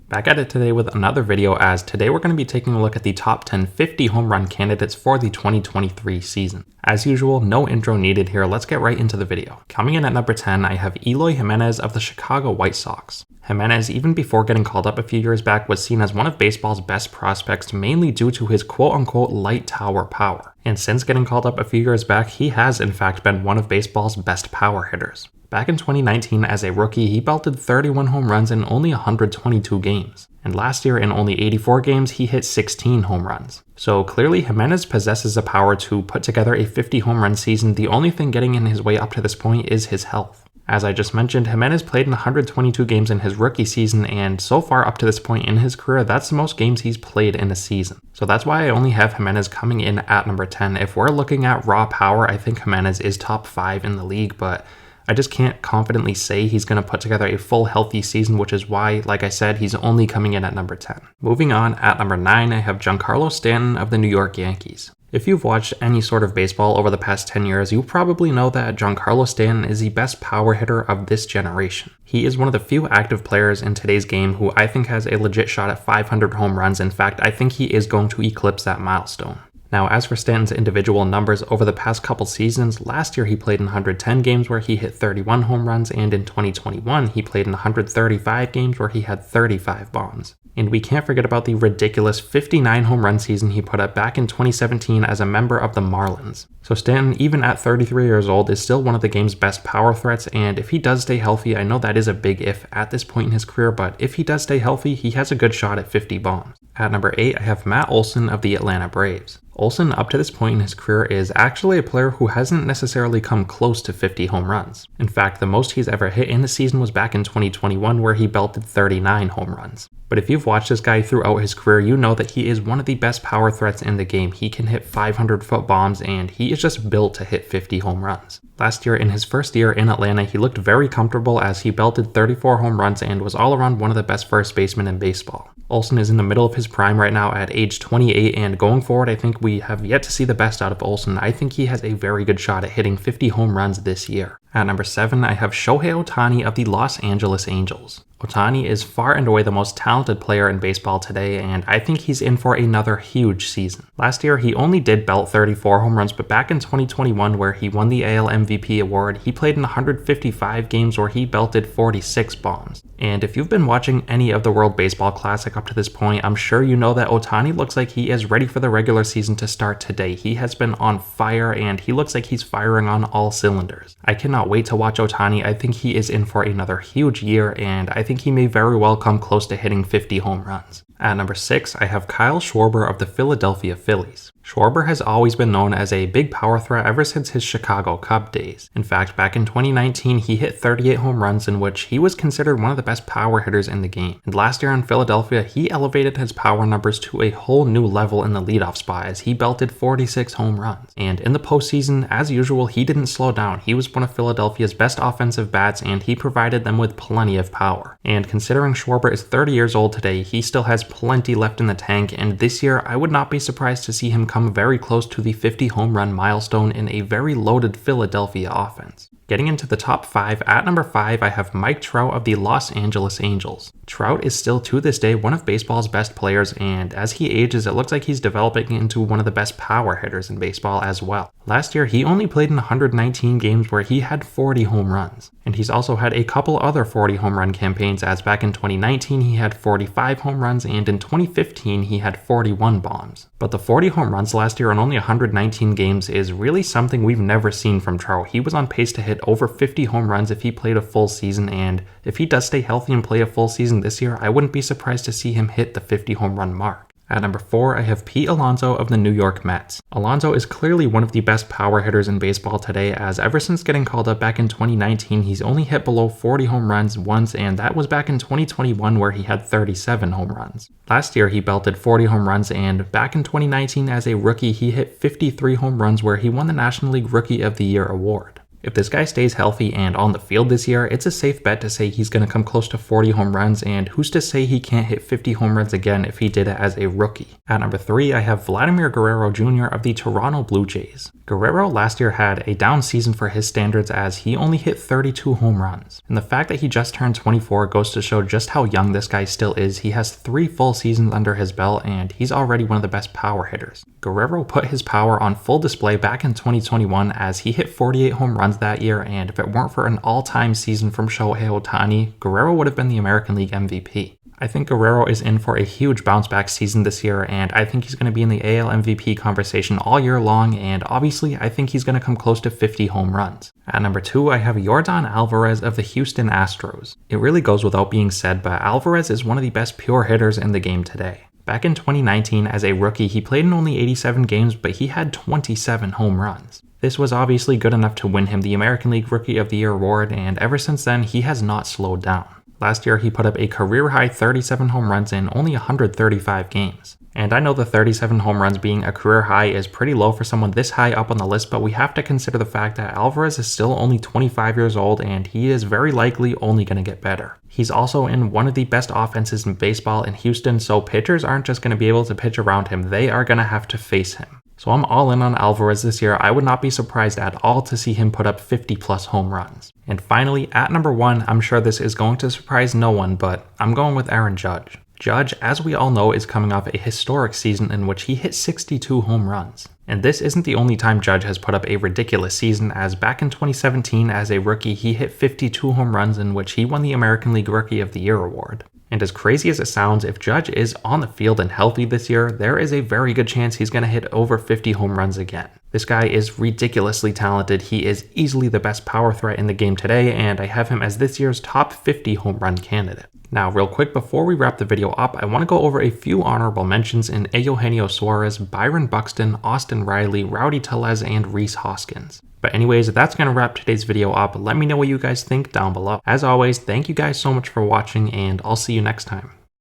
Back at it today with another video, as today we're going to be taking a look at the top 10 50 home run candidates for the 2023 season. As usual, no intro needed here, let's get right into the video. Coming in at number 10, I have Eloy Jimenez of the Chicago White Sox. Jimenez, even before getting called up a few years back, was seen as one of baseball's best prospects, mainly due to his quote-unquote light tower power. And since getting called up a few years back, he has in fact been one of baseball's best power hitters. Back in 2019, as a rookie, he belted 31 home runs in only 122 games. And last year, in only 84 games, he hit 16 home runs. So clearly, Jimenez possesses the power to put together a 50 home run season. The only thing getting in his way up to this point is his health. As I just mentioned, Jimenez played in 122 games in his rookie season, and so far up to this point in his career, that's the most games he's played in a season. So that's why I only have Jimenez coming in at number 10. If we're looking at raw power, I think Jimenez is top 5 in the league, but I just can't confidently say he's going to put together a full healthy season, which is why, like I said, he's only coming in at number 10. Moving on, at number 9, I have Giancarlo Stanton of the New York Yankees. If you've watched any sort of baseball over the past 10 years, you probably know that Giancarlo Stanton is the best power hitter of this generation. He is one of the few active players in today's game who I think has a legit shot at 500 home runs. In fact, I think he is going to eclipse that milestone. Now, as for Stanton's individual numbers over the past couple seasons, last year he played in 110 games where he hit 31 home runs, and in 2021 he played in 135 games where he had 35 bombs. And we can't forget about the ridiculous 59 home run season he put up back in 2017 as a member of the Marlins. So Stanton, even at 33 years old, is still one of the game's best power threats, and if he does stay healthy, I know that is a big if at this point in his career, but if he does stay healthy, he has a good shot at 50 bombs. At number 8, I have Matt Olson of the Atlanta Braves. Olson, up to this point in his career, is actually a player who hasn't necessarily come close to 50 home runs. In fact, the most he's ever hit in a season was back in 2021 where he belted 39 home runs. But if you've watched this guy throughout his career, you know that he is one of the best power threats in the game. He can hit 500-foot bombs, and he is just built to hit 50 home runs. Last year, in his first year in Atlanta, he looked very comfortable as he belted 34 home runs and was all around one of the best first basemen in baseball. Olson is in the middle of his prime right now at age 28, and going forward, I think we have yet to see the best out of Olson. I think he has a very good shot at hitting 50 home runs this year. At number 7, I have Shohei Ohtani of the Los Angeles Angels. Ohtani is far and away the most talented player in baseball today, and I think he's in for another huge season. Last year, he only did belt 34 home runs, but back in 2021, where he won the AL MVP award, he played in 155 games where he belted 46 bombs. And if you've been watching any of the World Baseball Classic up to this point, I'm sure you know that Ohtani looks like he is ready for the regular season to start today. He has been on fire, and he looks like he's firing on all cylinders. I cannot wait to watch Ohtani. I think he is in for another huge year, and I think he may very well come close to hitting 50 home runs. At number 6, I have Kyle Schwarber of the Philadelphia Phillies. Schwarber has always been known as a big power threat ever since his Chicago Cub days. In fact, back in 2019, he hit 38 home runs, in which he was considered one of the best power hitters in the game. And last year in Philadelphia, he elevated his power numbers to a whole new level in the leadoff spot as he belted 46 home runs. And in the postseason, as usual, he didn't slow down. He was one of Philadelphia's best offensive bats, and he provided them with plenty of power. And considering Schwarber is 30 years old today, he still has plenty left in the tank, and this year I would not be surprised to see him come very close to the 50 home run milestone in a very loaded Philadelphia offense. Getting into the top 5, at number 5, I have Mike Trout of the Los Angeles Angels. Trout is still to this day one of baseball's best players, and as he ages, it looks like he's developing into one of the best power hitters in baseball as well. Last year, he only played in 119 games where he had 40 home runs, and he's also had a couple other 40 home run campaigns, as back in 2019 he had 45 home runs, and in 2015 he had 41 bombs. But the 40 home runs last year in only 119 games is really something we've never seen from Trout. He was on pace to hit over 50 home runs if he played a full season, and if he does stay healthy and play a full season this year, I wouldn't be surprised to see him hit the 50 home run mark. At number 4, I have Pete Alonso of the New York Mets. Alonso is clearly one of the best power hitters in baseball today, as ever since getting called up back in 2019, he's only hit below 40 home runs once, and that was back in 2021 where he had 37 home runs. Last year, he belted 40 home runs, and back in 2019 as a rookie, he hit 53 home runs where he won the National League Rookie of the Year award. If this guy stays healthy and on the field this year, it's a safe bet to say he's going to come close to 40 home runs, and who's to say he can't hit 50 home runs again if he did it as a rookie. At number 3, I have Vladimir Guerrero Jr. of the Toronto Blue Jays. Guerrero last year had a down season for his standards as he only hit 32 home runs. And the fact that he just turned 24 goes to show just how young this guy still is. He has 3 full seasons under his belt and he's already one of the best power hitters. Guerrero put his power on full display back in 2021 as he hit 48 home runs that year, and if it weren't for an all-time season from Shohei Ohtani, Guerrero would have been the American League MVP. I think Guerrero is in for a huge bounce back season this year, and I think he's going to be in the AL MVP conversation all year long, and obviously I think he's going to come close to 50 home runs. At number 2, I have Yordan Alvarez of the Houston Astros. It really goes without being said, but Alvarez is one of the best pure hitters in the game today. Back in 2019, as a rookie, he played in only 87 games, but he had 27 home runs. This was obviously good enough to win him the American League Rookie of the Year award, and ever since then, he has not slowed down. Last year, he put up a career-high 37 home runs in only 135 games. And I know the 37 home runs being a career high is pretty low for someone this high up on the list, but we have to consider the fact that Alvarez is still only 25 years old and he is very likely only going to get better. He's also in one of the best offenses in baseball in Houston, so pitchers aren't just going to be able to pitch around him, they are going to have to face him. So I'm all in on Alvarez this year. I would not be surprised at all to see him put up 50 plus home runs. And finally, at number 1, I'm sure this is going to surprise no one, but I'm going with Aaron Judge. Judge, as we all know, is coming off a historic season in which he hit 62 home runs. And this isn't the only time Judge has put up a ridiculous season, as back in 2017 as a rookie he hit 52 home runs in which he won the American League Rookie of the Year award. And as crazy as it sounds, if Judge is on the field and healthy this year, there is a very good chance he's going to hit over 50 home runs again. This guy is ridiculously talented. He is easily the best power threat in the game today, and I have him as this year's top 50 home run candidate. Now, real quick, before we wrap the video up, I want to go over a few honorable mentions in Eugenio Suarez, Byron Buxton, Austin Riley, Rowdy Tellez, and Rhys Hoskins. But anyways, that's going to wrap today's video up. Let me know what you guys think down below. As always, thank you guys so much for watching, and I'll see you next time.